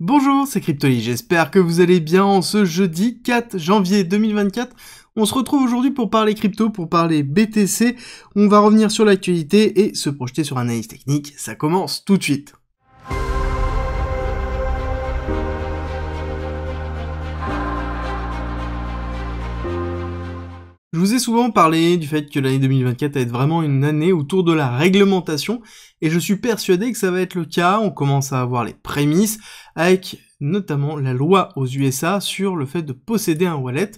Bonjour, c'est Cryptoly, j'espère que vous allez bien en ce jeudi 4 janvier 2024. On se retrouve aujourd'hui pour parler crypto, pour parler BTC. On va revenir sur l'actualité et se projeter sur un analyse technique. Ça commence tout de suite. Je vous ai souvent parlé du fait que l'année 2024 va être vraiment une année autour de la réglementation, et je suis persuadé que ça va être le cas. On commence à avoir les prémices, avec notamment la loi aux USA sur le fait de posséder un wallet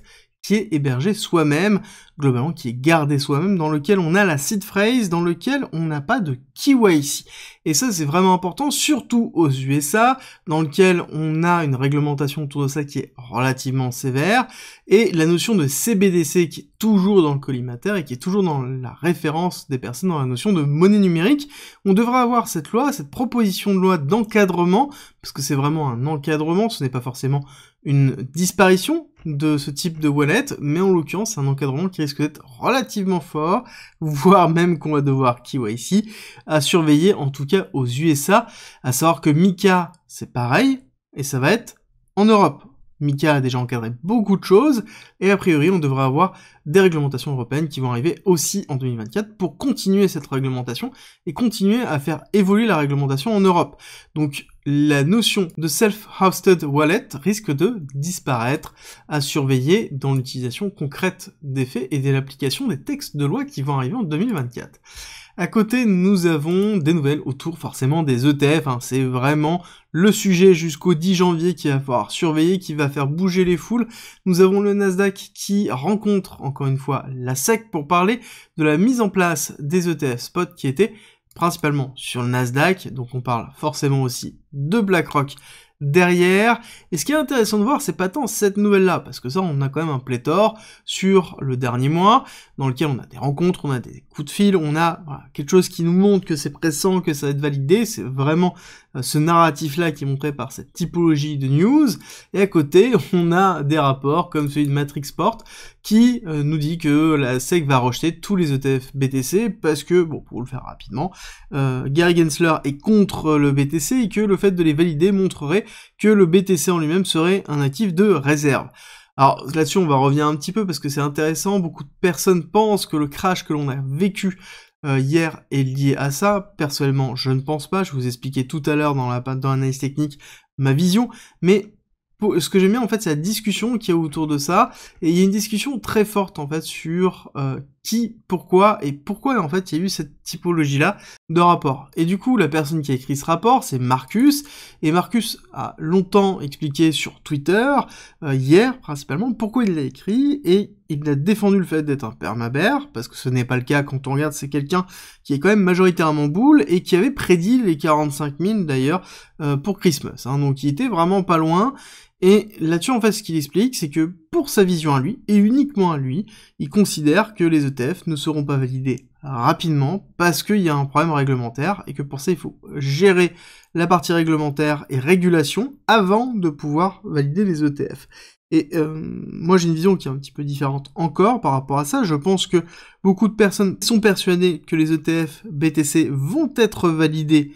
qui est hébergé soi-même, globalement qui est gardé soi-même, dans lequel on a la seed phrase, dans lequel on n'a pas de KYC. Et ça c'est vraiment important, surtout aux USA, dans lequel on a une réglementation autour de ça qui est relativement sévère, et la notion de CBDC qui est toujours dans le collimateur et qui est toujours dans la référence des personnes dans la notion de monnaie numérique. On devrait avoir cette loi, cette proposition de loi d'encadrement, parce que c'est vraiment un encadrement, ce n'est pas forcément une disparition de ce type de wallet, mais en l'occurrence c'est un encadrement qui risque d'être relativement fort, voire même qu'on va devoir KYC, à surveiller en tout cas aux USA, à savoir que Mika c'est pareil, et ça va être en Europe. Mika a déjà encadré beaucoup de choses, et a priori on devrait avoir des réglementations européennes qui vont arriver aussi en 2024 pour continuer cette réglementation et continuer à faire évoluer la réglementation en Europe. Donc la notion de self-hosted wallet risque de disparaître, à surveiller dans l'utilisation concrète des faits et de l'application des textes de loi qui vont arriver en 2024. À côté, nous avons des nouvelles autour forcément des ETF, c'est vraiment le sujet jusqu'au 10 janvier qui va falloir surveiller, qui va faire bouger les foules. Nous avons le Nasdaq qui rencontre encore une fois la SEC pour parler de la mise en place des ETF spot qui étaient principalement sur le Nasdaq, donc on parle forcément aussi de BlackRock derrière. Et ce qui est intéressant de voir, c'est pas tant cette nouvelle-là, parce que ça, on a quand même un pléthore sur le dernier mois, dans lequel on a des rencontres, on a des coups de fil, on a quelque chose qui nous montre que c'est pressant, que ça va être validé, c'est vraiment ce narratif-là qui est montré par cette typologie de news, et à côté, on a des rapports comme celui de Matrixport, qui nous dit que la SEC va rejeter tous les ETF BTC, parce que, bon, pour le faire rapidement, Gary Gensler est contre le BTC, et que le fait de les valider montrerait que le BTC en lui-même serait un actif de réserve. Alors là-dessus on va revenir un petit peu parce que c'est intéressant, beaucoup de personnes pensent que le crash que l'on a vécu hier est lié à ça. Personnellement je ne pense pas, je vous expliquais tout à l'heure dans l'analyse technique ma vision, mais ce que j'aime bien en fait c'est la discussion qu'il y a autour de ça, et il y a une discussion très forte en fait sur qui, pourquoi en fait il y a eu cette typologie là de rapport. Et du coup la personne qui a écrit ce rapport c'est Marcus, et Marcus a longtemps expliqué sur Twitter, hier principalement, pourquoi il l'a écrit, et il a défendu le fait d'être un perma-bear, parce que ce n'est pas le cas quand on regarde, c'est quelqu'un qui est quand même majoritairement bull, et qui avait prédit les 45 000 d'ailleurs pour Christmas, donc il était vraiment pas loin. Et là-dessus, en fait, ce qu'il explique, c'est que pour sa vision à lui, et uniquement à lui, il considère que les ETF ne seront pas validés rapidement, parce qu'il y a un problème réglementaire, et que pour ça, il faut gérer la partie réglementaire et régulation avant de pouvoir valider les ETF. Et moi, j'ai une vision qui est un petit peu différente encore par rapport à ça. Je pense que beaucoup de personnes sont persuadées que les ETF BTC vont être validés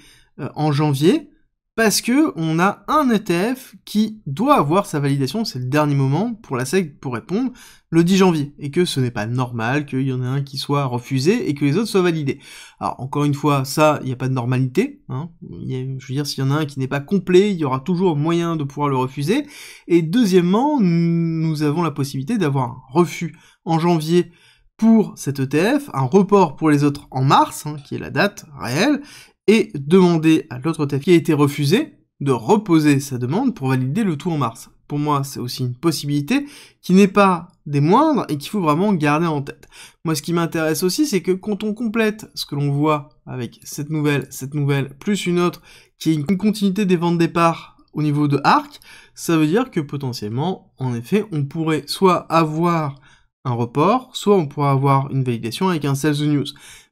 en janvier, parce que on a un ETF qui doit avoir sa validation, c'est le dernier moment pour la SEC pour répondre, le 10 janvier, et que ce n'est pas normal qu'il y en ait un qui soit refusé et que les autres soient validés. Alors encore une fois, ça, il n'y a pas de normalité, je veux dire, s'il y en a un qui n'est pas complet, il y aura toujours moyen de pouvoir le refuser, et deuxièmement, nous avons la possibilité d'avoir un refus en janvier pour cet ETF, un report pour les autres en mars, qui est la date réelle, et demander à l'autre ETF qui a été refusé de reposer sa demande pour valider le tout en mars. Pour moi, c'est aussi une possibilité qui n'est pas des moindres et qu'il faut vraiment garder en tête. Moi, ce qui m'intéresse aussi, c'est que quand on complète ce que l'on voit avec cette nouvelle, plus une autre, qui est une continuité des ventes départ au niveau de ARK, ça veut dire que potentiellement, en effet, on pourrait soit avoir un report, soit on pourrait avoir une validation avec un sales news.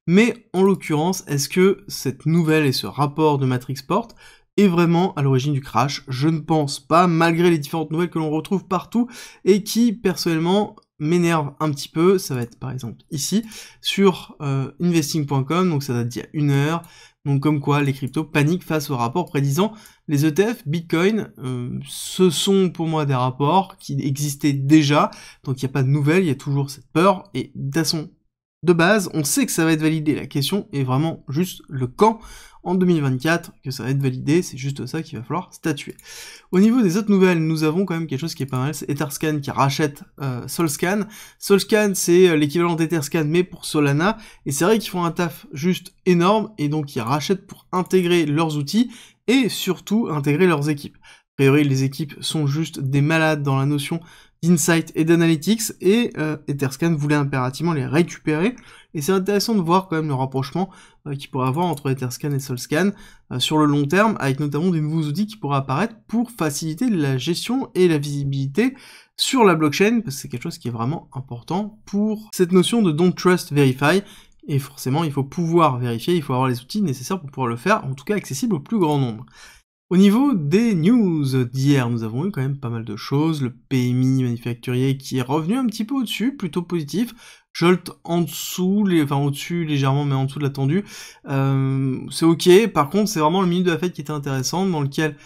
Mais en l'occurrence, est-ce que cette nouvelle et ce rapport de Matrixport est vraiment à l'origine du crash? Je ne pense pas, malgré les différentes nouvelles que l'on retrouve partout, et qui, personnellement, m'énervent un petit peu. Ça va être par exemple ici, sur investing.com, donc ça date d'il y a 1 heure, Donc comme quoi les cryptos paniquent face au rapport prédisant les ETF, Bitcoin, ce sont pour moi des rapports qui existaient déjà, donc il n'y a pas de nouvelles, il y a toujours cette peur, et de façon de base, on sait que ça va être validé, la question est vraiment juste le quand en 2024 que ça va être validé, c'est juste ça qu'il va falloir statuer. Au niveau des autres nouvelles, nous avons quand même quelque chose qui est pas mal, c'est Etherscan qui rachète Solscan. Solscan, c'est l'équivalent d'Etherscan mais pour Solana, et c'est vrai qu'ils font un taf juste énorme, et donc ils rachètent pour intégrer leurs outils, et surtout intégrer leurs équipes. A priori, les équipes sont juste des malades dans la notion d'insight et d'analytics, et Etherscan voulait impérativement les récupérer, et c'est intéressant de voir quand même le rapprochement qu'il pourrait avoir entre Etherscan et Solscan sur le long terme, avec notamment des nouveaux outils qui pourraient apparaître pour faciliter la gestion et la visibilité sur la blockchain, parce que c'est quelque chose qui est vraiment important pour cette notion de don't trust, verify, et forcément il faut pouvoir vérifier, il faut avoir les outils nécessaires pour pouvoir le faire, en tout cas accessible au plus grand nombre. Au niveau des news d'hier, nous avons eu quand même pas mal de choses, le PMI manufacturier qui est revenu un petit peu au-dessus, plutôt positif, Jolt en dessous, enfin au-dessus légèrement mais en dessous de l'attendu, c'est ok, par contre c'est vraiment le minute de la fête qui était intéressant, dans lequel,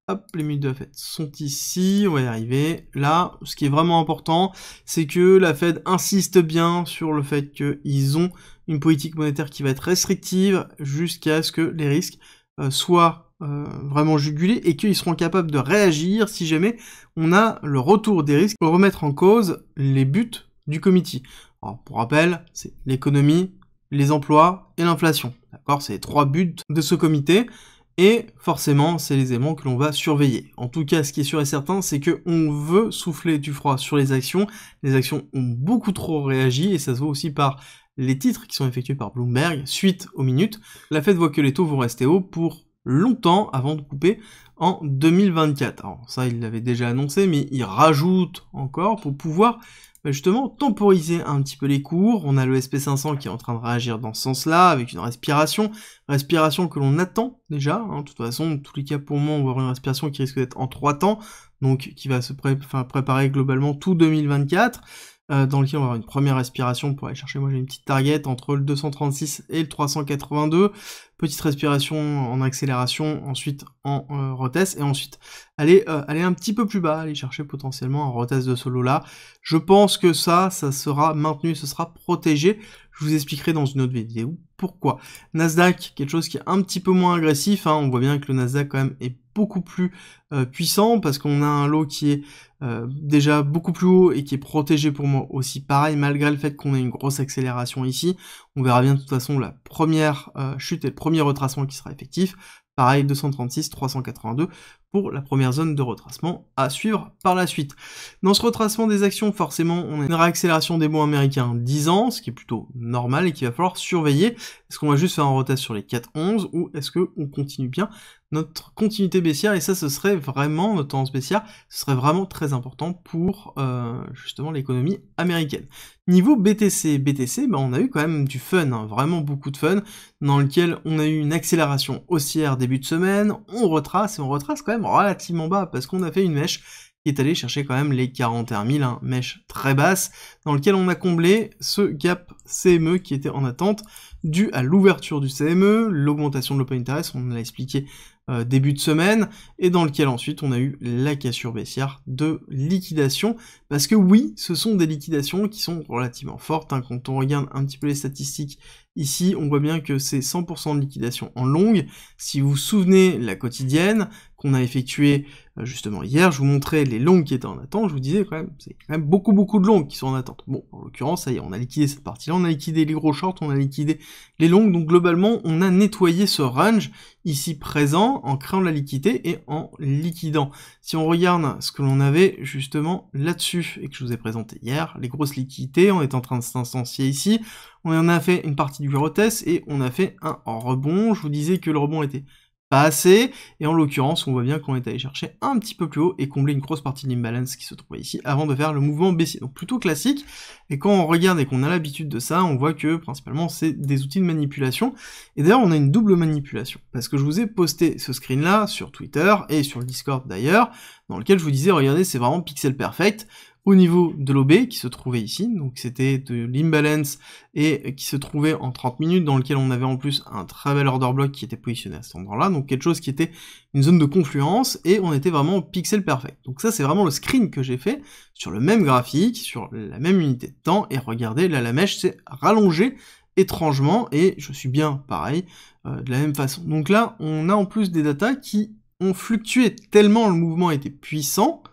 hop, les minutes de la Fed sont ici, on va y arriver. Là, ce qui est vraiment important, c'est que la Fed insiste bien sur le fait qu'ils ont une politique monétaire qui va être restrictive jusqu'à ce que les risques soient vraiment jugulés et qu'ils seront capables de réagir si jamais on a le retour des risques pour remettre en cause les buts du committee. Alors, pour rappel, c'est l'économie, les emplois et l'inflation. D'accord, c'est les trois buts de ce comité. Et forcément, c'est les éléments que l'on va surveiller. En tout cas, ce qui est sûr et certain, c'est que on veut souffler du froid sur les actions. Les actions ont beaucoup trop réagi, et ça se voit aussi par les titres qui sont effectués par Bloomberg suite aux minutes. La Fed voit que les taux vont rester hauts pour longtemps avant de couper en 2024. Alors ça, il l'avait déjà annoncé, mais il rajoute encore pour pouvoir justement temporiser un petit peu les cours. On a le SP500 qui est en train de réagir dans ce sens-là, avec une respiration que l'on attend déjà, hein. De toute façon, dans tous les cas pour moi, on va avoir une respiration qui risque d'être en 3 temps, donc qui va se préparer globalement tout 2024, dans lequel on va avoir une première respiration pour aller chercher, moi j'ai une petite target entre le 236 et le 382, petite respiration en accélération, ensuite en retest, et ensuite aller un petit peu plus bas, aller chercher potentiellement un retest de ce lot-là. Je pense que ça sera maintenu, ce sera protégé. Je vous expliquerai dans une autre vidéo pourquoi. Nasdaq, quelque chose qui est un petit peu moins agressif, hein. On voit bien que le Nasdaq quand même est beaucoup plus puissant, parce qu'on a un lot qui est déjà beaucoup plus haut et qui est protégé pour moi aussi pareil, malgré le fait qu'on ait une grosse accélération ici. On verra bien de toute façon la première chute et le premier retracement qui sera effectif. Pareil, 236, 382 pour la première zone de retracement à suivre par la suite. Dans ce retracement des actions, forcément, on a une réaccélération des bons américains 10 ans, ce qui est plutôt normal et qu'il va falloir surveiller. Est-ce qu'on va juste faire un retest sur les 4,11 ou est-ce qu'on continue bien notre continuité baissière? Et ça, ce serait vraiment, notre tendance baissière, ce serait vraiment très important pour justement l'économie américaine. Niveau BTC, on a eu quand même du fun, hein, vraiment beaucoup de fun, dans lequel on a eu une accélération haussière début de semaine, on retrace, et on retrace quand même relativement bas, parce qu'on a fait une mèche qui est allée chercher quand même les 41 000, hein, mèche très basse, dans lequel on a comblé ce gap CME qui était en attente, dû à l'ouverture du CME, l'augmentation de l'open interest, on l'a expliqué début de semaine, et dans lequel ensuite on a eu la cassure baissière de liquidation, parce que oui, ce sont des liquidations qui sont relativement fortes, hein. Quand on regarde un petit peu les statistiques ici, on voit bien que c'est 100% de liquidation en longue. Si vous vous souvenez la quotidienne qu'on a effectuée justement hier, je vous montrais les longues qui étaient en attente, je vous disais quand même, c'est quand même beaucoup de longues qui sont en attente. Bon, en l'occurrence, ça y est, on a liquidé cette partie-là, on a liquidé les gros shorts, on a liquidé les longues, donc globalement, on a nettoyé ce range ici présent en créant de la liquidité et en liquidant. Si on regarde ce que l'on avait justement là-dessus et que je vous ai présenté hier, les grosses liquidités, on est en train de s'instancier ici, on en a fait une partie du retest et on a fait un rebond. Je vous disais que le rebond était pas assez, et en l'occurrence, on voit bien qu'on est allé chercher un petit peu plus haut et combler une grosse partie de l'imbalance qui se trouvait ici avant de faire le mouvement baissier. Donc plutôt classique, et quand on regarde et qu'on a l'habitude de ça, on voit que principalement c'est des outils de manipulation, et d'ailleurs on a une double manipulation, parce que je vous ai posté ce screen là sur Twitter et sur le Discord d'ailleurs, dans lequel je vous disais, regardez, c'est vraiment pixel perfect. au niveau de l'OB qui se trouvait ici, donc c'était de l'imbalance et qui se trouvait en 30 minutes, dans lequel on avait en plus un très bel order block qui était positionné à cet endroit-là, donc quelque chose qui était une zone de confluence, et on était vraiment au pixel perfect. Donc ça c'est vraiment le screen que j'ai fait sur le même graphique, sur la même unité de temps, et regardez, là la mèche s'est rallongée étrangement, et je suis bien pareil, de la même façon. Donc là, on a en plus des datas qui ont fluctué tellement le mouvement était puissant,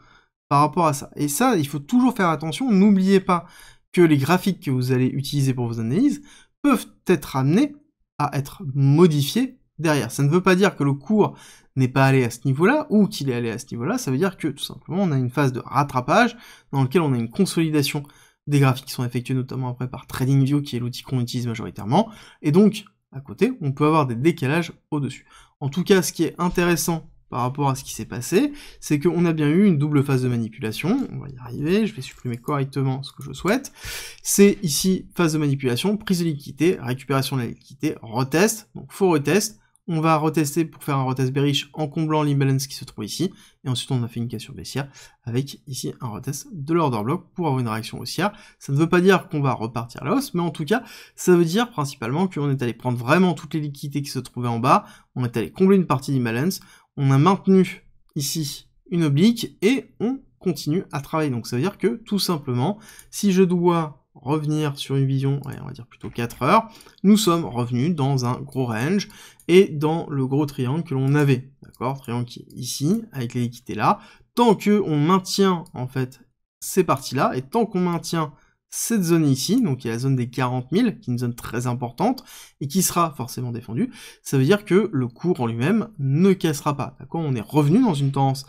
par rapport à ça. Et ça, il faut toujours faire attention, n'oubliez pas que les graphiques que vous allez utiliser pour vos analyses peuvent être amenés à être modifiés derrière. Ça ne veut pas dire que le cours n'est pas allé à ce niveau-là, ou qu'il est allé à ce niveau-là, ça veut dire que, tout simplement, on a une phase de rattrapage, dans laquelle on a une consolidation des graphiques qui sont effectués notamment après par TradingView, qui est l'outil qu'on utilise majoritairement, et donc, à côté, on peut avoir des décalages au-dessus. En tout cas, ce qui est intéressant par rapport à ce qui s'est passé, c'est qu'on a bien eu une double phase de manipulation, on va y arriver, je vais supprimer correctement ce que je souhaite, c'est ici, phase de manipulation, prise de liquidité, récupération de la liquidité, retest, donc faux retest, on va retester pour faire un retest bearish en comblant l'imbalance qui se trouve ici, et ensuite on a fait une cassure baissière, avec ici un retest de l'order block pour avoir une réaction haussière. Ça ne veut pas dire qu'on va repartir à la hausse, mais en tout cas, ça veut dire principalement qu'on est allé prendre vraiment toutes les liquidités qui se trouvaient en bas, on est allé combler une partie d'imbalance, on a maintenu ici une oblique, et on continue à travailler. Donc ça veut dire que, tout simplement, si je dois revenir sur une vision, ouais, on va dire plutôt 4 heures, nous sommes revenus dans un gros range, et dans le gros triangle que l'on avait, d'accord, triangle qui est ici, avec les liquidités là, tant que on maintient, en fait, ces parties-là, et tant qu'on maintient cette zone ici, donc il y a la zone des 40 000, qui est une zone très importante, et qui sera forcément défendue, ça veut dire que le cours en lui-même ne cassera pas, d'accord, on est revenu dans une tendance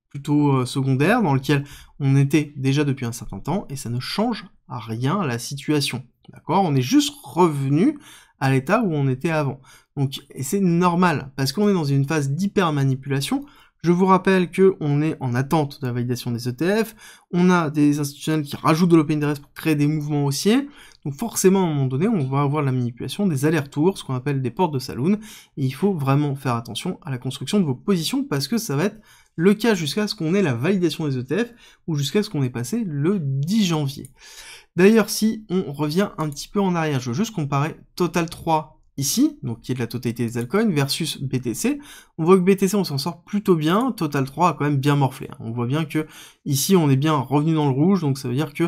plutôt secondaire, dans lequel on était déjà depuis un certain temps, et ça ne change à rien à la situation, d'accord, on est juste revenu à l'état où on était avant. Donc, et c'est normal, parce qu'on est dans une phase d'hyper-manipulation. Je vous rappelle qu'on est en attente de la validation des ETF, on a des institutionnels qui rajoutent de l'open interest pour créer des mouvements haussiers, donc forcément, à un moment donné, on va avoir la manipulation des allers-retours, ce qu'on appelle des portes de saloon, et il faut vraiment faire attention à la construction de vos positions, parce que ça va être le cas jusqu'à ce qu'on ait la validation des ETF, ou jusqu'à ce qu'on ait passé le 10 janvier. D'ailleurs, si on revient un petit peu en arrière, je veux juste comparer Total 3 ici, donc qui est de la totalité des altcoins, versus BTC, on voit que BTC on s'en sort plutôt bien, Total 3 a quand même bien morflé. On voit bien que ici on est bien revenu dans le rouge, donc ça veut dire que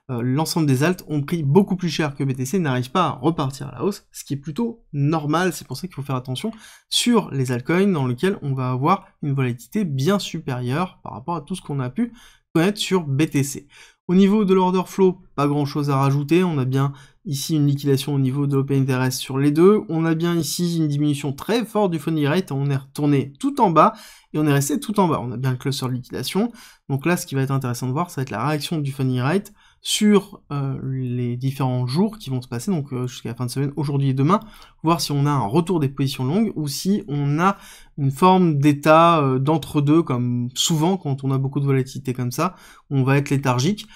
l'ensemble des alts ont pris beaucoup plus cher que BTC, n'arrive pas à repartir à la hausse, ce qui est plutôt normal, c'est pour ça qu'il faut faire attention sur les altcoins dans lesquels on va avoir une volatilité bien supérieure par rapport à tout ce qu'on a pu connaître sur BTC. Au niveau de l'order flow, pas grand chose à rajouter, on a bien ici une liquidation au niveau de l'open interest sur les deux, on a bien ici une diminution très forte du funny rate, on est retourné tout en bas, et on est resté tout en bas, on a bien le cluster de liquidation, donc là ce qui va être intéressant de voir, ça va être la réaction du funny rate sur les différents jours qui vont se passer, donc jusqu'à la fin de semaine, aujourd'hui et demain, voir si on a un retour des positions longues, ou si on a une forme d'état d'entre-deux, comme souvent quand on a beaucoup de volatilité comme ça, on va être léthargique,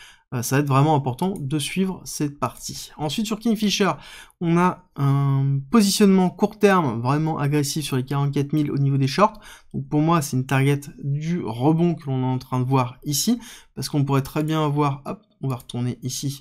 ça va être vraiment important de suivre cette partie. Ensuite sur Kingfisher, on a un positionnement court terme vraiment agressif sur les 44 000 au niveau des shorts, donc pour moi c'est une target du rebond que l'on est en train de voir ici, parce qu'on pourrait très bien avoir, hop, on va retourner ici,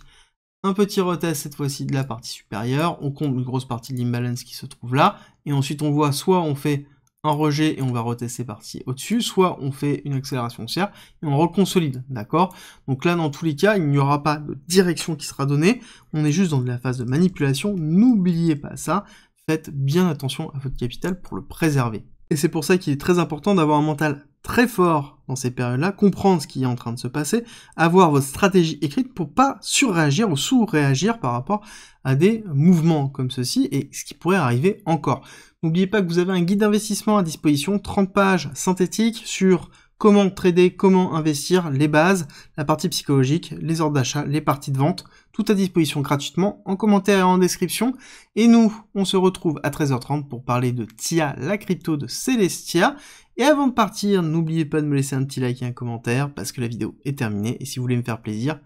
un petit retest cette fois-ci de la partie supérieure, on compte une grosse partie de l'imbalance qui se trouve là, et ensuite on voit soit on fait un rejet et on va retester partie au-dessus, soit on fait une accélération haussière et on reconsolide, d'accord? Donc là, dans tous les cas, il n'y aura pas de direction qui sera donnée, on est juste dans la phase de manipulation, n'oubliez pas ça, faites bien attention à votre capital pour le préserver. Et c'est pour ça qu'il est très important d'avoir un mental très fort dans ces périodes-là, comprendre ce qui est en train de se passer, avoir votre stratégie écrite pour pas surréagir ou sous-réagir par rapport à des mouvements comme ceci et ce qui pourrait arriver encore. N'oubliez pas que vous avez un guide d'investissement à disposition, 30 pages synthétiques sur comment trader, comment investir, les bases, la partie psychologique, les ordres d'achat, les parties de vente, tout à disposition gratuitement en commentaire et en description. Et nous, on se retrouve à 13h30 pour parler de TIA, la crypto de Celestia. Et avant de partir, n'oubliez pas de me laisser un petit like et un commentaire parce que la vidéo est terminée. Et si vous voulez me faire plaisir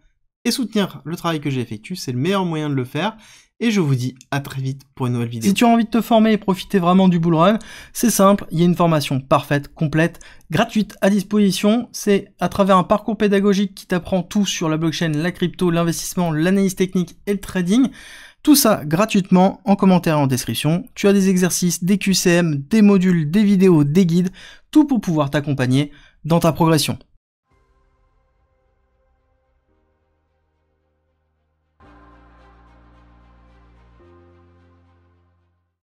et soutenir le travail que j'ai effectué, c'est le meilleur moyen de le faire. et je vous dis à très vite pour une nouvelle vidéo. Si tu as envie de te former et profiter vraiment du bull run, c'est simple, il y a une formation parfaite, complète, gratuite à disposition. C'est à travers un parcours pédagogique qui t'apprend tout sur la blockchain, la crypto, l'investissement, l'analyse technique et le trading. Tout ça gratuitement, en commentaire et en description. Tu as des exercices, des QCM, des modules, des vidéos, des guides, tout pour pouvoir t'accompagner dans ta progression.